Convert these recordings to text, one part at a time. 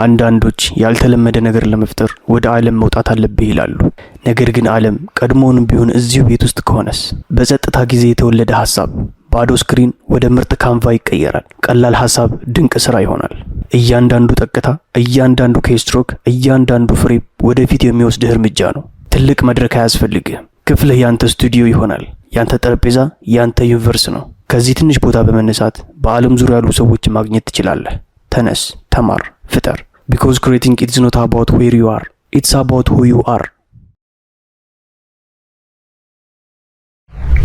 አንዳንዶች ያልተለመደ ነገር ለመፍጠር ወደ ዓለም መውጣት አለብህ ይላሉ። ነገር ግን ዓለም ቀድሞውንም ቢሆን እዚሁ ቤት ውስጥ ከሆነስ? በጸጥታ ጊዜ የተወለደ ሐሳብ ባዶ ስክሪን ወደ ምርጥ ካንቫ ይቀየራል። ቀላል ሐሳብ ድንቅ ስራ ይሆናል። እያንዳንዱ ጠቅታ፣ እያንዳንዱ ኬስትሮክ፣ እያንዳንዱ ፍሬም ወደፊት የሚወስድህ እርምጃ ነው። ትልቅ መድረክ አያስፈልግህም። ክፍልህ ያንተ ስቱዲዮ ይሆናል። ያንተ ጠረጴዛ ያንተ ዩኒቨርስ ነው። ከዚህ ትንሽ ቦታ በመነሳት በዓለም ዙሪያ ያሉ ሰዎችን ማግኘት ትችላለህ። ተነስ፣ ተማር፣ ፍጠር። because creating it is not about where you are, it's about who you are.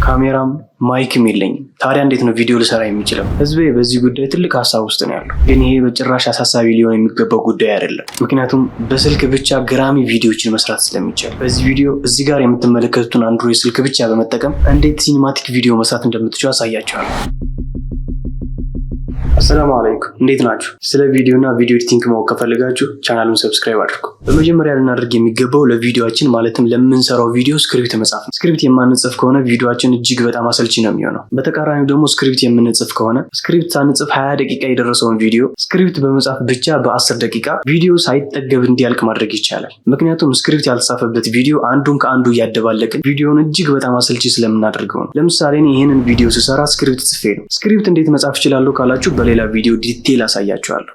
ካሜራም ማይክም የለኝም። ታዲያ እንዴት ነው ቪዲዮ ልሰራ የሚችለው? ህዝቤ በዚህ ጉዳይ ትልቅ ሀሳብ ውስጥ ነው ያለው። ግን ይሄ በጭራሽ አሳሳቢ ሊሆን የሚገባው ጉዳይ አይደለም። ምክንያቱም በስልክ ብቻ ገራሚ ቪዲዮዎችን መስራት ስለሚቻል። በዚህ ቪዲዮ እዚህ ጋር የምትመለከቱትን አንድሮይድ ስልክ ብቻ በመጠቀም እንዴት ሲኒማቲክ ቪዲዮ መስራት እንደምትችሉ አሳያችኋለሁ። አሰላሙ አለይኩም፣ እንዴት ናችሁ? ስለ ቪዲዮና ቪዲዮ ኤዲቲንግ ማወቅ ከፈለጋችሁ ቻናሉን ሰብስክራይብ አድርጉ። በመጀመሪያ ልናደርግ የሚገባው ለቪዲዮአችን ማለትም ለምንሰራው ቪዲዮ ስክሪፕት መጻፍ ነው። ስክሪፕት የማንጽፍ ከሆነ ቪዲዮአችን እጅግ በጣም አሰልቺ ነው የሚሆነው። በተቃራኒው ደግሞ ስክሪፕት የምንጽፍ ከሆነ ስክሪፕት ሳንጽፍ 20 ደቂቃ የደረሰውን ቪዲዮ ስክሪፕት በመጻፍ ብቻ በ10 ደቂቃ ቪዲዮ ሳይጠገብ እንዲያልቅ ማድረግ ይቻላል። ምክንያቱም ስክሪፕት ያልተጻፈበት ቪዲዮ አንዱን ከአንዱ እያደባለቅን ቪዲዮውን እጅግ በጣም አሰልቺ ስለምናደርገው ነው። ለምሳሌ እኔ ይሄንን ቪዲዮ ስሰራ ስክሪፕት ጽፌ ነው። ስክሪፕት እንዴት መጻፍ እችላለሁ ካላችሁ በሌላ ቪዲዮ ዲቴል አሳያችኋለሁ።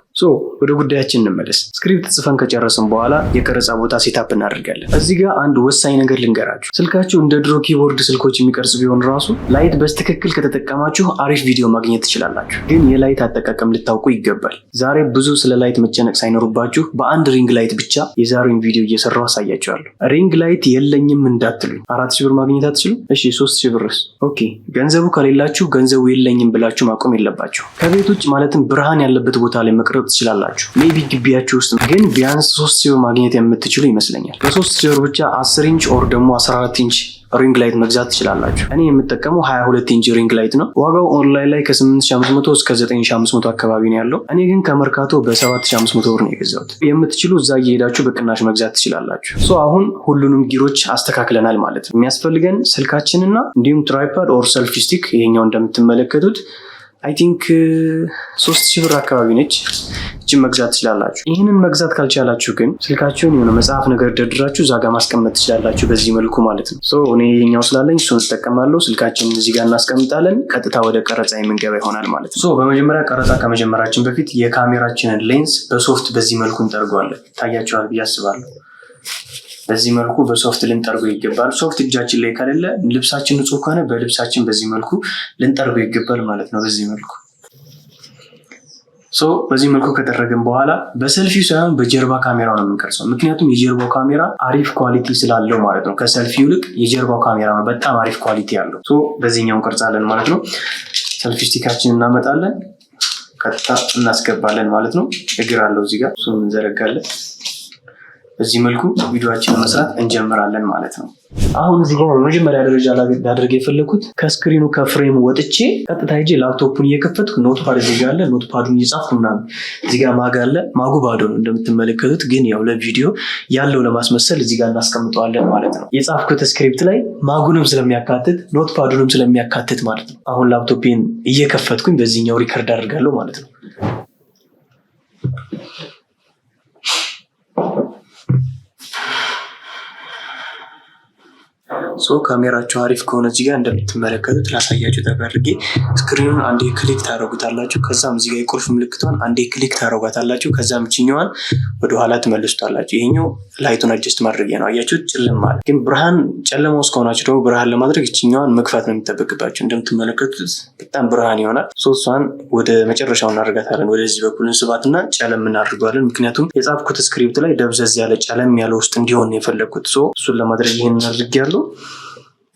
ወደ ጉዳያችን እንመለስ። ስክሪፕት ጽፈን ከጨረስን በኋላ የቀረጻ ቦታ ሴታፕ እናደርጋለን። እዚህ ጋር አንድ ወሳኝ ነገር ልንገራችሁ። ስልካችሁ እንደ ድሮ ኪቦርድ ስልኮች የሚቀርጽ ቢሆን ራሱ ላይት በትክክል ከተጠቀማችሁ አሪፍ ቪዲዮ ማግኘት ትችላላችሁ። ግን የላይት አጠቃቀም ልታውቁ ይገባል። ዛሬ ብዙ ስለ ላይት መጨነቅ ሳይኖርባችሁ በአንድ ሪንግ ላይት ብቻ የዛሬውን ቪዲዮ እየሰራሁ አሳያችኋለሁ። ሪንግ ላይት የለኝም እንዳትሉኝ። 4000 ብር ማግኘት አትችሉም? እሺ 3000 ብርስ? ኦኬ። ገንዘቡ ከሌላችሁ ገንዘቡ የለኝም ብላችሁ ማቆም የለባችሁ። ከቤት ውጭ ማለትም ብርሃን ያለበት ቦታ ላይ መቅረብ ትችላላችሁ። ሜቢ ግቢያችሁ ውስጥ ግን ቢያንስ 3000 ማግኘት የምትችሉ ይመስለኛል። በ3000 ብቻ 10 ኢንች ኦር ደግሞ 14 ኢንች ሪንግ ላይት መግዛት ትችላላችሁ። እኔ የምጠቀመው 22 ኢንች ሪንግ ላይት ነው። ዋጋው ኦንላይን ላይ ከ8500 እስከ 9500 አካባቢ ነው ያለው። እኔ ግን ከመርካቶ በ7500 ብር ነው የገዛሁት። የምትችሉ እዛ እየሄዳችሁ በቅናሽ መግዛት ትችላላችሁ። አሁን ሁሉንም ጊሮች አስተካክለናል ማለት ነው። የሚያስፈልገን ስልካችንና እንዲሁም ትራይፓድ ኦር ሰልፊ ስቲክ፣ ይሄኛው እንደምትመለከቱት አይ ቲንክ 3000 ብር አካባቢ ነች። እቺን መግዛት ትችላላችሁ። ይህንን መግዛት ካልቻላችሁ ግን ስልካችሁን የሆነ መጽሐፍ ነገር ደርድራችሁ እዛ ጋር ማስቀመጥ ትችላላችሁ፣ በዚህ መልኩ ማለት ነው። እኔ ይሄኛው ስላለኝ እሱን እጠቀማለሁ። ስልካችንን እዚህ ጋር እናስቀምጣለን። ቀጥታ ወደ ቀረጻ የምንገባ ይሆናል ማለት ነው። በመጀመሪያ ቀረጻ ከመጀመራችን በፊት የካሜራችንን ሌንስ በሶፍት በዚህ መልኩ እንጠርገዋለን። ታያችኋል ብዬ አስባለሁ። በዚህ መልኩ በሶፍት ልንጠርገው ይገባል። ሶፍት እጃችን ላይ ከሌለ ልብሳችን ንጹህ ከሆነ በልብሳችን በዚህ መልኩ ልንጠርገው ይገባል ማለት ነው። በዚህ መልኩ በዚህ መልኩ ከደረግን በኋላ በሰልፊው ሳይሆን በጀርባ ካሜራው ነው የምንቀርጸው። ምክንያቱም የጀርባው ካሜራ አሪፍ ኳሊቲ ስላለው ማለት ነው። ከሰልፊው ይልቅ የጀርባው ካሜራ ነው በጣም አሪፍ ኳሊቲ ያለው። በዚህኛው እንቀርጻለን ማለት ነው። ሰልፊ ስቲካችንን እናመጣለን፣ ቀጥታ እናስገባለን ማለት ነው። እግር አለው እዚህ ጋር፣ እሱን እንዘረጋለን። በዚህ መልኩ ቪዲዮአችንን መስራት እንጀምራለን ማለት ነው። አሁን እዚህ ጋር በመጀመሪያ ደረጃ ላደርግ የፈለኩት ከስክሪኑ ከፍሬሙ ወጥቼ ቀጥታ ሄጄ ላፕቶፑን እየከፈትኩ ኖትፓድ እዚህ ጋር አለ፣ ኖትፓዱን እየጻፍኩ ምናምን እዚህ ጋር ማግ አለ። ማጉ ባዶ ነው እንደምትመለከቱት፣ ግን ያው ለቪዲዮ ያለው ለማስመሰል እዚህ ጋር እናስቀምጠዋለን ማለት ነው። የጻፍኩት ስክሪፕት ላይ ማጉንም ስለሚያካትት ኖትፓዱንም ስለሚያካትት ማለት ነው። አሁን ላፕቶፔን እየከፈትኩኝ በዚህኛው ሪከርድ አድርጋለሁ ማለት ነው። ካሜራችሁ አሪፍ ከሆነ እዚህ ጋር እንደምትመለከቱት ላሳያችሁ ተደርጌ ስክሪኑን አንዴ ክሊክ ታደርጉታላችሁ። ከዛም እዚህ ጋር የቁልፍ ምልክቷን አንዴ ክሊክ ታደርጓታላችሁ። ከዛም እችኛዋን ወደ ኋላ ትመልሱታላችሁ። ይሄኛው ላይቱን አጀስት ማድረጊያ ነው። አያችሁት? ጭልም ማለት ግን ብርሃን ጨለማ ውስጥ ከሆናችሁ ደግሞ ብርሃን ለማድረግ እችኛዋን መግፋት ነው የሚጠበቅባችሁ። እንደምትመለከቱት በጣም ብርሃን ይሆናል። እሷን ወደ መጨረሻው እናደርጋታለን። ወደዚህ በኩል እንስባትና ጨለም እናድርገዋለን። ምክንያቱም የጻፍኩት ስክሪፕት ላይ ደብዘዝ ያለ ጨለም ያለ ውስጥ እንዲሆን የፈለግኩት። እሱን ለማድረግ ይሄን እናድርጊያለሁ።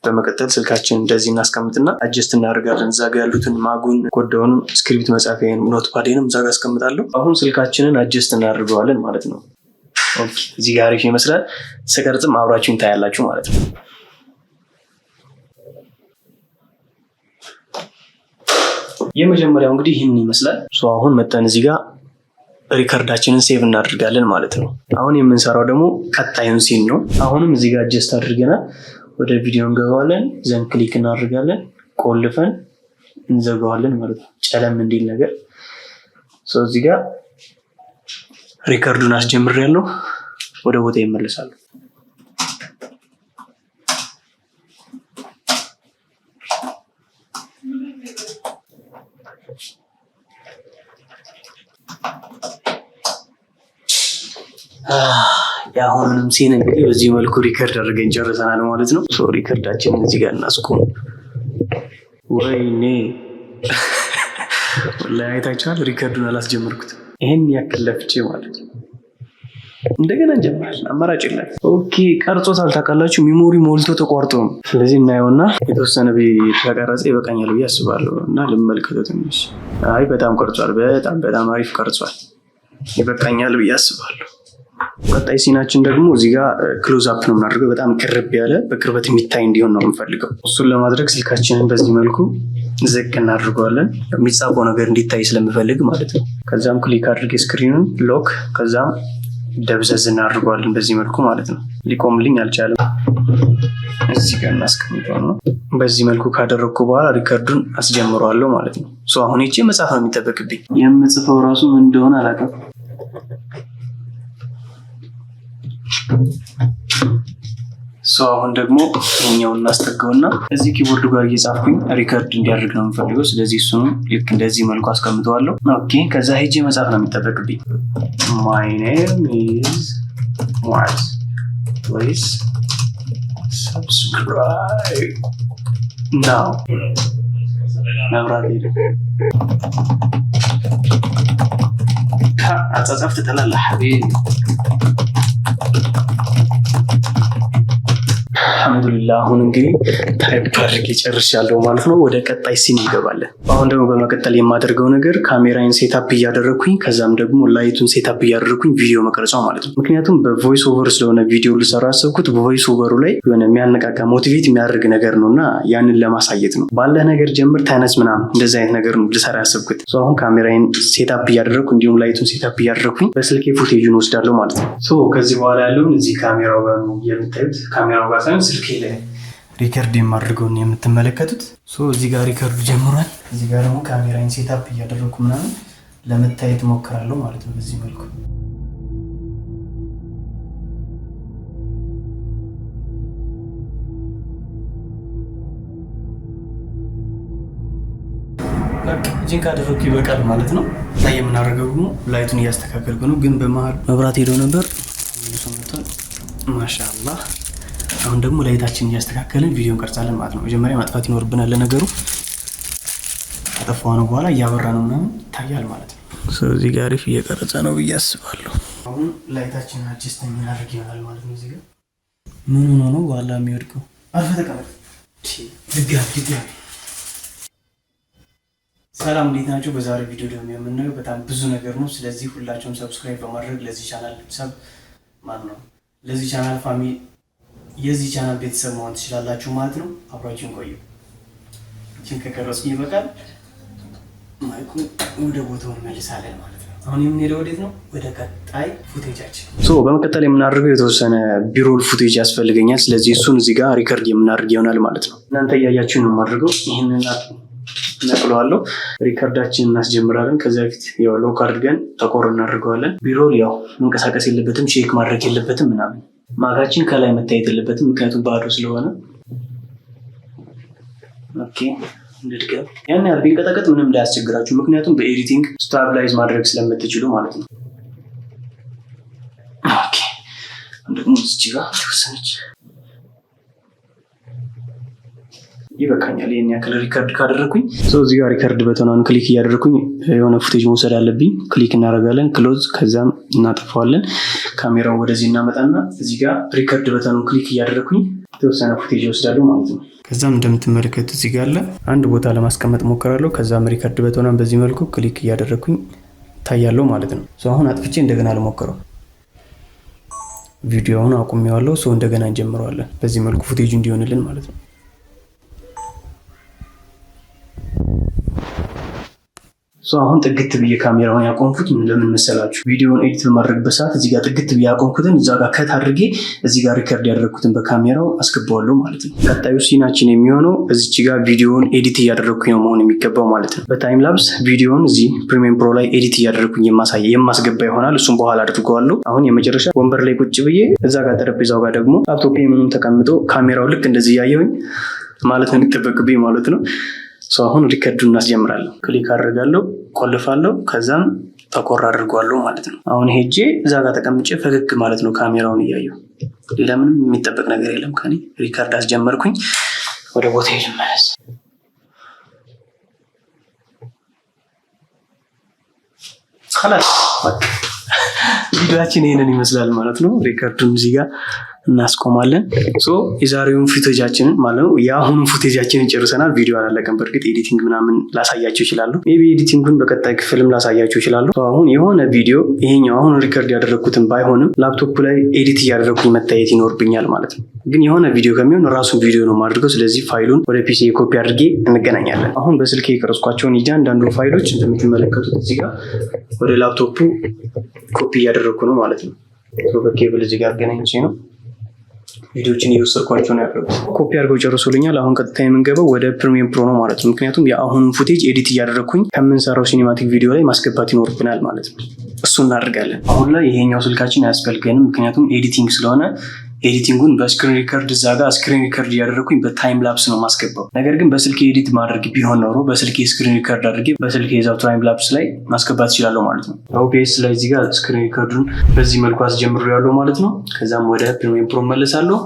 በመቀጠል ስልካችን እንደዚህ እናስቀምጥና አጀስት እናደርጋለን። እዛ ጋ ያሉትን ማጉን፣ ኮዳውን፣ ስክሪፕት መጻፊያን፣ ኖትፓዴንም እዛ ጋ አስቀምጣለሁ። አሁን ስልካችንን አጀስት እናደርገዋለን ማለት ነው። ኦኬ፣ እዚህ ጋር አሪፍ ይመስላል። ስቀርጽም አብራችሁን ታያላችሁ ማለት ነው። የመጀመሪያው እንግዲህ ይህን ይመስላል። አሁን መጠን እዚህ ጋር ሪከርዳችንን ሴቭ እናደርጋለን ማለት ነው። አሁን የምንሰራው ደግሞ ቀጣዩን ሲን ነው። አሁንም እዚህ ጋር አጀስት አድርገናል። ወደ ቪዲዮ እንገባለን። ዘን ክሊክ እናደርጋለን። ቆልፈን እንዘጋዋለን ማለት ነው። ጨለም እንዲል ነገር እዚህ ጋር ሪከርዱን አስጀምሬያለሁ። ወደ ቦታ ይመለሳሉ። የአሁኑንም ሲን እንግዲህ በዚህ መልኩ ሪከርድ አድርገን ጨርሰናል ማለት ነው። ሪከርዳችንን እዚህ ጋር እናስቆም። ወይኔ ወላሂ አይታችኋል። ሪከርዱን አላስጀመርኩትም። ይሄን ያክል ለፍቼ ማለት ነው። እንደገና እንጀምራለን። አማራጭ የለም። ኦኬ ቀርጾታል። ታውቃላችሁ ሚሞሪ ሞልቶ ተቋርጦ ነው። ስለዚህ እናየውና የተወሰነ ተቀረጸ ይበቃኛል ብዬ አስባለሁ እና ልመልከተው ትንሽ። አይ በጣም ቀርጿል። በጣም አሪፍ ቀርጿል። ይበቃኛል ብዬ አስባለሁ። ቀጣይ ሲናችን ደግሞ እዚህ ጋር ክሎዝ አፕ ነው የምናደርገው። በጣም ቅርብ ያለ በቅርበት የሚታይ እንዲሆን ነው የምንፈልገው። እሱን ለማድረግ ስልካችንን በዚህ መልኩ ዝቅ እናድርገዋለን። የሚጻፈው ነገር እንዲታይ ስለምፈልግ ማለት ነው። ከዛም ክሊክ አድርጌ ስክሪኑን ሎክ፣ ከዛም ደብዘዝ እናድርገዋለን በዚህ መልኩ ማለት ነው። ሊቆምልኝ አልቻለም። እዚህ ጋር እናስቀምጠው ነው። በዚህ መልኩ ካደረግኩ በኋላ ሪከርዱን አስጀምረዋለሁ ማለት ነው። አሁን ሄጄ መጻፍ ነው የሚጠበቅብኝ። የምጽፈው ራሱ ምን እንደሆነ አላውቅም። አሁን ደግሞ ይሄኛውን እናስጠጋውና እዚህ ኪቦርድ ጋር እየጻፍኩኝ ሪከርድ እንዲያደርግ ነው የምፈልገው። ስለዚህ እሱንም ልክ እንደዚህ መልኩ አስቀምጠዋለሁ። ኦኬ ከዛ ሄጄ መጻፍ ነው የሚጠበቅብኝ። ማይ ኔም ኢዝ ሙዓዝ ፕሊዝ ሰብስክራይብ ናው። መብራት ሄደ። አጻጻፍ ትጠላለህ ሐቢቢ። አልሐምዱሊላህ አሁን እንግዲህ ታይፕ አድርጌ ጨርሻለሁ ማለት ነው። ወደ ቀጣይ ሲን እንገባለን። አሁን ደግሞ በመቀጠል የማደርገው ነገር ካሜራዬን ሴታፕ እያደረግኩኝ ከዛም ደግሞ ላይቱን ሴታፕ እያደረግኩኝ ቪዲዮ መቅረጫው ማለት ነው። ምክንያቱም በቮይስ ኦቨር ስለሆነ ቪዲዮ ልሰራ ያሰብኩት በቮይስ ኦቨሩ ላይ የሆነ የሚያነቃቃ ሞቲቬት የሚያደርግ ነገር ነው እና ያንን ለማሳየት ነው። ባለ ነገር ጀምር ተነስ ምናምን እንደዚህ አይነት ነገር ነው ልሰራ ያሰብኩት። አሁን ካሜራዬን ሴታፕ እያደረግኩ እንዲሁም ላይቱን ሴታፕ እያደረግኩኝ በስልኬ ፉቴጁን ወስዳለሁ ማለት ነው። ከዚህ በኋላ ያለውን እዚህ ካሜራው ጋር ነው የምታዩት። ካሜራው ጋር ሳይሆን ስልኬ ላይ ሪከርድ የማድርገውን የምትመለከቱት። እዚህ ጋር ሪከርዱ ጀምሯል። እዚህ ጋር ደግሞ ካሜራዬን ሴታፕ እያደረግኩ ምናምን ለመታየት ሞክራለሁ ማለት ነው። በዚህ መልኩ እጅን ካደረግኩ ይበቃል ማለት ነው። ላይ የምናደርገው ደግሞ ላይቱን እያስተካከልኩ ነው፣ ግን በመሀል መብራት ሄዶ ነበር። ማሻአላህ አሁን ደግሞ ላይታችን እያስተካከልን ቪዲዮ እንቀርጻለን ማለት ነው። መጀመሪያ ማጥፋት ይኖርብናል። ለነገሩ ከጠፋ ነው በኋላ እያበራ ነው ምናምን ይታያል ማለት ነው። እዚህ ጋር አሪፍ እየቀረጸ ነው ብዬ አስባለሁ። አሁን ላይታችንን አጀስት እናደርግ ይሆናል ማለት ነው። እዚህ ጋር ምን ሆኖ ነው ዋላ የሚወድቀው? አልፈ ተቀመጥ ድጋሚ። ሰላም እንዴት ናቸው? በዛሬ ቪዲዮ ደግሞ የምናየው በጣም ብዙ ነገር ነው። ስለዚህ ሁላችሁም ሰብስክራይብ በማድረግ ለዚህ ቻናል ለዚህ ቻናል ፋሚሊ የዚህ ቻናል ቤተሰብ መሆን ትችላላችሁ ማለት ነው። አብራችሁን ቆዩ። እቺን ከቀረጽኩ ይበቃል። ማይኩን ወደ ቦታው እንመልሳለን ማለት ነው። አሁን የምንሄደው ወዴት ነው? ወደ ቀጣይ ፉቴጃችን። በመቀጠል የምናደርገው የተወሰነ ቢሮል ፉቴጅ ያስፈልገኛል። ስለዚህ እሱን እዚህ ጋር ሪከርድ የምናደርግ ይሆናል ማለት ነው። እናንተ እያያችሁ ነው የማደርገው። ይህንን ነቅለዋለሁ። ሪከርዳችን እናስጀምራለን። ከዚያ በፊት ሎክ አድርገን ተቆር እናደርገዋለን። ቢሮል መንቀሳቀስ የለበትም፣ ሼክ ማድረግ የለበትም ምናምን። ማጋችን ከላይ መታየት የለበትም ምክንያቱም ባዶ ስለሆነ። ኦኬ እንድትገብ ያን ያህል ቢንቀጠቀጥ ምንም ላያስቸግራችሁ፣ ምክንያቱም በኤዲቲንግ ስታብላይዝ ማድረግ ስለምትችሉ ማለት ነው። ኦኬ ደግሞ እዚህ ጋር ተወሰነች ይበቃኛል። ይሄን ያክል ሪከርድ ካደረኩኝ እዚህ ጋር ሪከርድ በተናን ክሊክ እያደረኩኝ የሆነ ፉቴጅ መውሰድ አለብኝ። ክሊክ እናደርጋለን፣ ክሎዝ፣ ከዛም እናጠፋዋለን። ካሜራውን ወደዚህ እናመጣና እዚህ ጋር ሪከርድ በተናን ክሊክ እያደረኩኝ የተወሰነ ፉቴጅ ወስዳለሁ ማለት ነው። ከዛም እንደምትመለከቱት እዚህ ጋር አለ አንድ ቦታ ለማስቀመጥ ሞክራለሁ። ከዛም ሪከርድ በተናን በዚህ መልኩ ክሊክ እያደረኩኝ ታያለው ማለት ነው። አሁን አጥፍቼ እንደገና ልሞክረው። ቪዲዮውን አቁሜዋለሁ። እንደገና እንጀምረዋለን። በዚህ መልኩ ፉቴጁ እንዲሆንልን ማለት ነው። አሁን ጥግት ብዬ ካሜራውን ያቆምኩት ለምን መሰላችሁ? ቪዲዮውን ኤዲት በማድረግበት ሰዓት እዚህ ጋር ጥግት ብዬ ያቆምኩትን እዛ ጋር ከት አድርጌ እዚህ ጋር ሪከርድ ያደረግኩትን በካሜራው አስገባዋለሁ ማለት ነው። ቀጣዩ ሲናችን የሚሆነው እዚች ጋር ቪዲዮውን ኤዲት እያደረግኩኝ ነው መሆን የሚገባው ማለት ነው። በታይም ላፕስ ቪዲዮውን እዚህ ፕሪሚየም ፕሮ ላይ ኤዲት እያደረግኩኝ የማስገባ ይሆናል። እሱም በኋላ አድርገዋለሁ። አሁን የመጨረሻ ወንበር ላይ ቁጭ ብዬ እዛ ጋር ጠረጴዛው ጋር ደግሞ ላፕቶፕ ምንም ተቀምጦ ካሜራው ልክ እንደዚህ እያየሁኝ ማለት ነው የሚጠበቅብኝ ማለት ነው። አሁን ሪከርዱን እናስጀምራለን። ክሊክ አድርጋለሁ፣ ቆልፋለሁ፣ ከዛም ተቆራ አድርጓለሁ ማለት ነው። አሁን ሄጄ እዛ ጋር ተቀምጬ ፈገግ ማለት ነው ካሜራውን እያየሁ። ሌላ ምንም የሚጠበቅ ነገር የለም ከኔ። ሪከርድ አስጀመርኩኝ። ወደ ቦታ ልመለስ። خلاص ቪዲዮአችን ይሄንን ይመስላል ማለት ነው። ሪከርዱን እዚህ ጋር እናስቆማለን። የዛሬውን ፉቴጃችንን ማለት ነው የአሁኑን ፉቴጃችንን ጨርሰናል። ቪዲዮ አላለቀም። በእርግጥ ኤዲቲንግ ምናምን ላሳያችሁ ይችላሉ። ሜቢ ኤዲቲንጉን በቀጣይ ክፍልም ላሳያችሁ ይችላሉ። አሁን የሆነ ቪዲዮ ይሄኛው አሁን ሪከርድ ያደረግኩትን ባይሆንም ላፕቶፕ ላይ ኤዲት እያደረግኩኝ መታየት ይኖርብኛል ማለት ነው። ግን የሆነ ቪዲዮ ከሚሆን ራሱን ቪዲዮ ነው ማድረገው። ስለዚህ ፋይሉን ወደ ፒሲ ኮፒ አድርጌ እንገናኛለን። አሁን በስልክ የቀረጽኳቸውን እያንዳንዱ ፋይሎች እንደምትመለከቱት እዚህ ጋር ወደ ላፕቶፑ ኮፒ እያደረግኩ ነው ማለት ነው። በኬብል እዚህ ጋር አገናኝቼ ነው ቪዲዮችን እየወሰድኳቸው ነው ያለው። ኮፒ አድርገው ጨርሶልኛል። አሁን ቀጥታ የምንገባው ወደ ፕሪሚየም ፕሮ ነው ማለት ነው። ምክንያቱም የአሁኑን ፉቴጅ ኤዲት እያደረግኩኝ ከምንሰራው ሲኒማቲክ ቪዲዮ ላይ ማስገባት ይኖርብናል ማለት ነው። እሱ እናደርጋለን። አሁን ላይ ይሄኛው ስልካችን አያስፈልገንም፣ ምክንያቱም ኤዲቲንግ ስለሆነ ኤዲቲንጉን በስክሪን ሪከርድ እዛ ጋር ስክሪን ሪከርድ እያደረግኩኝ በታይም ላፕስ ነው ማስገባው። ነገር ግን በስልክ ኤዲት ማድረግ ቢሆን ኖሮ በስልክ ስክሪን ሪከርድ አድርጌ በስልክ የዛው ታይም ላፕስ ላይ ማስገባት ይችላለሁ ማለት ነው። ኦቢኤስ ላይ እዚህ ጋር ስክሪን ሪከርዱን በዚህ መልኩ አስጀምሮ ያለው ማለት ነው። ከዛም ወደ ፕሪሚየም ፕሮ መለሳለሁ።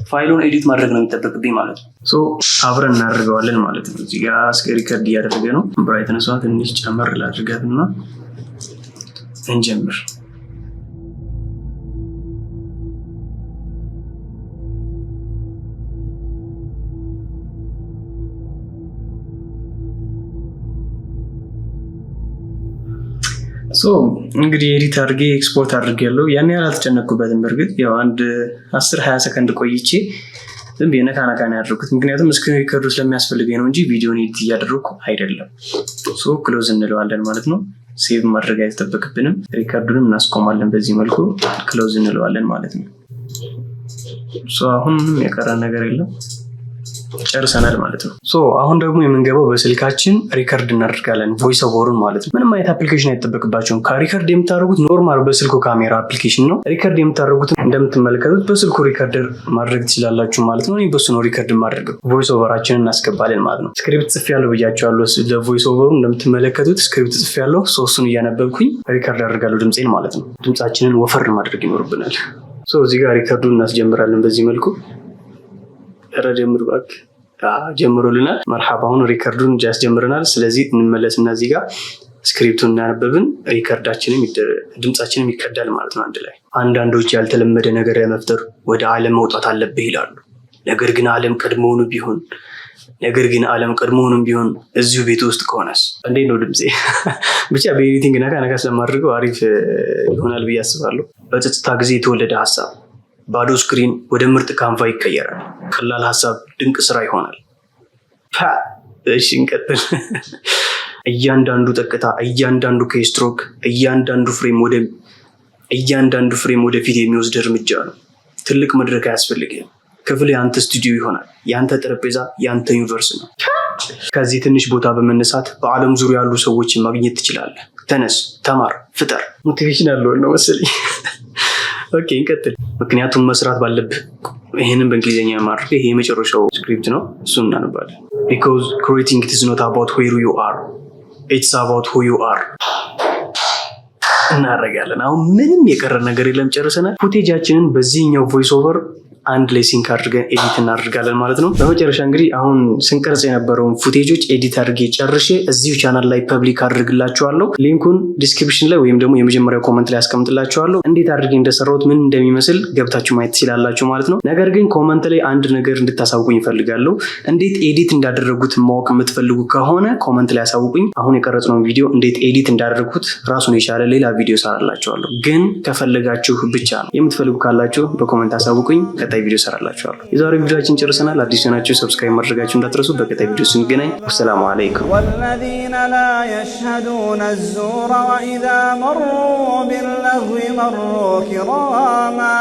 ፋይሉን ኤዲት ማድረግ ነው የሚጠበቅብኝ ማለት ነው። አብረን እናደርገዋለን ማለት ነው። እዚህ ጋር ስክሪን ሪከርድ እያደረገ ነው። ብራይትነሷ ትንሽ ጨመር ላድርጋትና እንጀምር። እንግዲህ ኤዲት አድርጌ ኤክስፖርት አድርጌያለሁ። ያን ያህል አልተጨነቅኩበትም። በእርግጥ ያው አንድ 10-20 ሰከንድ ቆይቼ ዝም ብዬ ነካ ነው ያደረኩት። ምክንያቱም ስክሪን ሪከርዱ ስለሚያስፈልገኝ ነው እንጂ ቪዲዮን ኤዲት እያደረኩ አይደለም። ክሎዝ እንለዋለን ማለት ነው። ሴቭ ማድረግ አይጠበቅብንም። ሪከርዱንም እናስቆማለን። በዚህ መልኩ ክሎዝ እንለዋለን ማለት ነው። አሁን ምንም የቀረ ነገር የለም። ጨርሰናል ማለት ነው። አሁን ደግሞ የምንገባው በስልካችን ሪከርድ እናደርጋለን። ቮይስ ኦቨሩን ማለት ነው። ምንም አይነት አፕሊኬሽን አይጠበቅባቸውም። ከሪከርድ የምታደርጉት ኖርማል በስልኩ ካሜራ አፕሊኬሽን ነው። ሪከርድ የምታደርጉት እንደምትመለከቱት በስልኩ ሪከርደር ማድረግ ትችላላችሁ ማለት ነው። በሱ ነው ሪከርድ ማድረገው። ቮይስ ኦቨራችንን እናስገባለን ማለት ነው። ስክሪፕት ጽፌያለሁ ብያቸዋለሁ። ለቮይስ ኦቨሩ እንደምትመለከቱት ስክሪፕት ጽፌያለሁ። እሱን እያነበብኩኝ ሪከርድ አደርጋለሁ ድምፄን ማለት ነው። ድምፃችንን ወፈር ማድረግ ይኖርብናል። እዚህ ጋር ሪከርዱን እናስጀምራለን በዚህ መልኩ። ጀምሮልናል። መርሐባ። አሁን ሪከርዱን ያስጀምረናል። ስለዚህ እንመለስና እዚህ ጋር ስክሪፕቱን እናነበብን ሪከርዳችንም ድምጻችንም ይቀዳል ማለት ነው አንድ ላይ። አንዳንዶች ያልተለመደ ነገር ለመፍጠር ወደ ዓለም መውጣት አለብህ ይላሉ። ነገር ግን ዓለም ቀድሞውንም ቢሆን እዚሁ ቤት ውስጥ ከሆነስ እንዴት ነው ድምጼ? ብቻ በኤዲቲንግ ነካ ስለማድረገው አሪፍ ይሆናል ብዬ አስባለሁ። በጸጥታ ጊዜ የተወለደ ሀሳብ ባዶ ስክሪን ወደ ምርጥ ካንቫ ይቀየራል። ቀላል ሀሳብ ድንቅ ስራ ይሆናል። እሺ እንቀጥል። እያንዳንዱ ጠቅታ፣ እያንዳንዱ ኬስትሮክ፣ እያንዳንዱ ፍሬም ወደፊት የሚወስድ እርምጃ ነው። ትልቅ መድረክ አያስፈልግም። ክፍል የአንተ ስቱዲዮ ይሆናል። የአንተ ጠረጴዛ የአንተ ዩኒቨርስ ነው። ከዚህ ትንሽ ቦታ በመነሳት በዓለም ዙሪያ ያሉ ሰዎችን ማግኘት ትችላለህ። ተነስ፣ ተማር፣ ፍጠር። ሞቲቬሽን ያለው ነው መሰለኝ። ኦኬ እንቀጥል። ምክንያቱም መስራት ባለብህ። ይሄንን በእንግሊዝኛ ማድረግ ይሄ የመጨረሻው ስክሪፕት ነው። እሱን እናነባለን። because creating it is not about where you are, it's about who you are። እናደርጋለን። አሁን ምንም የቀረ ነገር የለም። ጨርሰናል። ፉቴጃችንን በዚህኛው ቮይስ ኦቨር አንድ ላይ ሲንክ አድርገን ኤዲት እናደርጋለን ማለት ነው። በመጨረሻ እንግዲህ አሁን ስንቀርጽ የነበረውን ፉቴጆች ኤዲት አድርጌ ጨርሼ እዚሁ ቻናል ላይ ፐብሊክ አድርግላችኋለሁ። ሊንኩን ዲስክሪፕሽን ላይ ወይም ደግሞ የመጀመሪያው ኮመንት ላይ አስቀምጥላችኋለሁ። እንዴት አድርጌ እንደሰራሁት ምን እንደሚመስል ገብታችሁ ማየት ትችላላችሁ ማለት ነው። ነገር ግን ኮመንት ላይ አንድ ነገር እንድታሳውቁኝ ይፈልጋለሁ። እንዴት ኤዲት እንዳደረጉት ማወቅ የምትፈልጉ ከሆነ ኮመንት ላይ አሳውቁኝ። አሁን የቀረጽነውን ቪዲዮ እንዴት ኤዲት እንዳደረጉት ራሱን የቻለ ሌላ ቪዲዮ ሰራላችኋለሁ። ግን ከፈለጋችሁ ብቻ ነው። የምትፈልጉ ካላችሁ በኮመንት አሳውቁኝ። በቀጣይ ቪዲዮ ሰራላችኋለሁ። የዛሬው ቪዲዮአችን ጨርሰናል። አዲስ ናችሁ ሰብስክራይብ ማድረጋችሁ እንዳትረሱ። በቀጣይ ቪዲዮ ስንገናኝ ወሰላሙ አለይኩም። ወለዚነ ላ የሽሀዱነ الزور وإذا مروا باللغو مروا كراما